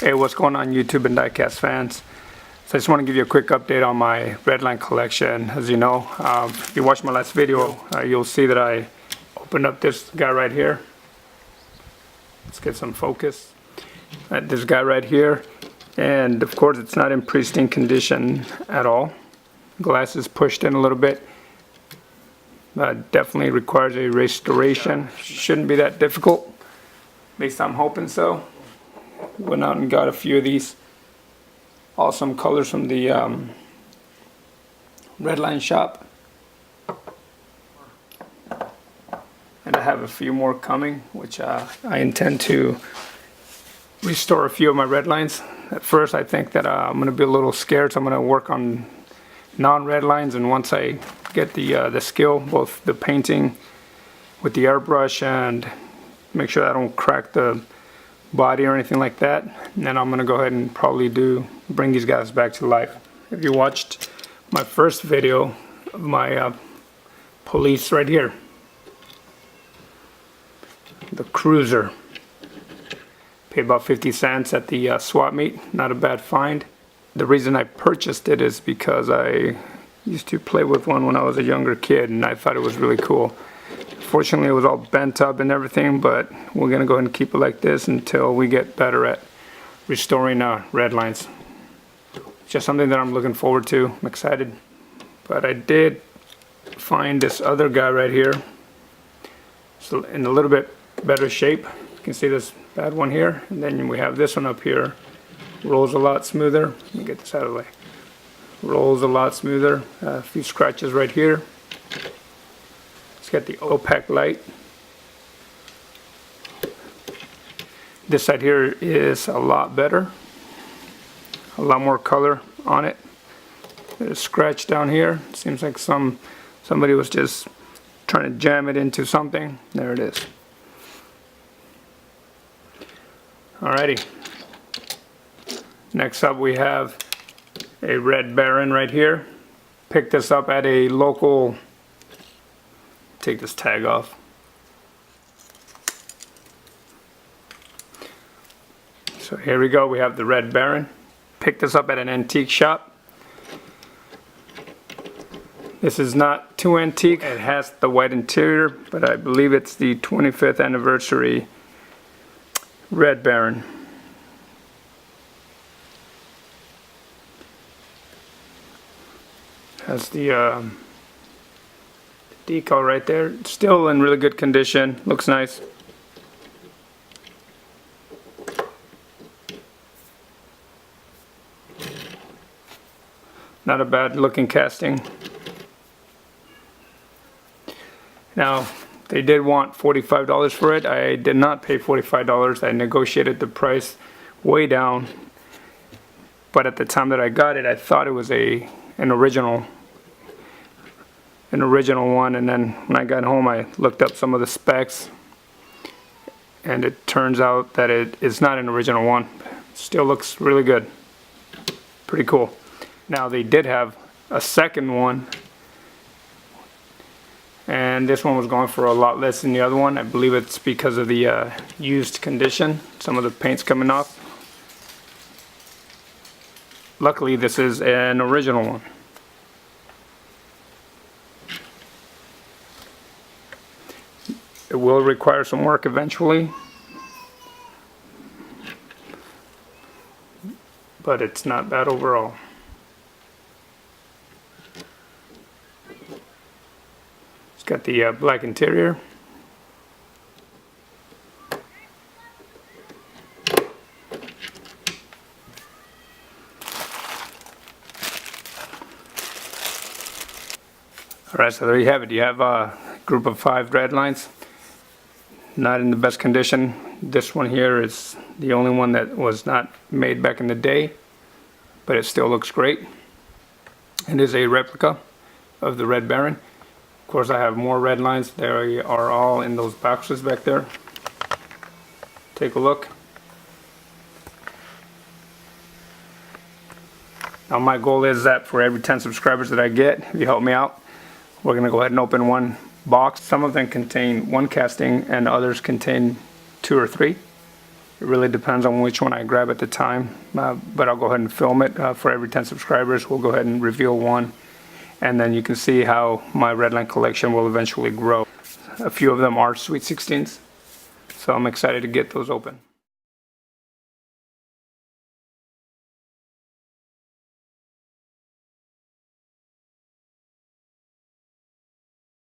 Hey, what's going on YouTube and diecast fans? So I just want to give you a quick update on my Redline collection. As you know, if you watched my last video, you'll see that I opened up this guy right here. Let's get some focus. This guy right here, and of course it's not in pristine condition at all. Glass is pushed in a little bit. Definitely requires a restoration. Shouldn't be that difficult. At least I'm hoping so. Went out and got a few of these awesome colors from the Redline shop, and I have a few more coming, which I intend to restore a few of my Redlines. At first I think that I'm going to be a little scared, so I'm going to work on non-Redlines, and once I get the skill, both the painting with the airbrush and make sure I don't crack the body or anything like that, and then I'm gonna go ahead and probably bring these guys back to life. If you watched my first video of my police right here, the Cruiser, paid about 50 cents at the swap meet. Not a bad find. The reason I purchased it is because I used to play with one when I was a younger kid, and I thought it was really cool. Fortunately, it was all bent up and everything, but we're gonna go ahead and keep it like this until we get better at restoring Redlines. Just something that I'm looking forward to. I'm excited. But I did find this other guy right here. So in a little bit better shape. You can see this bad one here, and then we have this one up here. Rolls a lot smoother. Let me get this out of the way. Rolls a lot smoother. A few scratches right here. It's got the opaque light. This side here is a lot better. A lot more color on it. There's a scratch down here. Seems like somebody was just trying to jam it into something. There it is. Alrighty. Next up we have a Red Baron right here. Picked this up at a local. Take this tag off. So here we go, we have the Red Baron. Picked this up at an antique shop. This is not too antique. It has the white interior, but I believe it's the 25th anniversary Red Baron. Has the decal right there. Still in really good condition. Looks nice. Not a bad looking casting. Now, they did want $45 for it. I did not pay $45. I negotiated the price way down. But at the time that I got it, I thought it was an original one, and then when I got home I looked up some of the specs, and it turns out that it is not an original one. Still looks really good. Pretty cool. Now they did have a second one, and this one was going for a lot less than the other one. I believe it's because of the used condition. Some of the paint's coming off. Luckily this is an original one. It will require some work eventually, but it's not bad overall. It's got the black interior. Alright, so there you have it. You have a group of 5 Redlines. Not in the best condition. This one here is the only one that was not made back in the day, but it still looks great. It is a replica of the Red Baron. Of course, I have more Redlines. They are all in those boxes back there. Take a look. Now my goal is that for every 10 subscribers that I get, if you help me out, we're going to go ahead and open one box. Some of them contain one casting and others contain 2 or 3. It really depends on which one I grab at the time, but I'll go ahead and film it. For every 10 subscribers, we'll go ahead and reveal one, and then you can see how my Redline collection will eventually grow. A few of them are Sweet 16s, so I'm excited to get those open.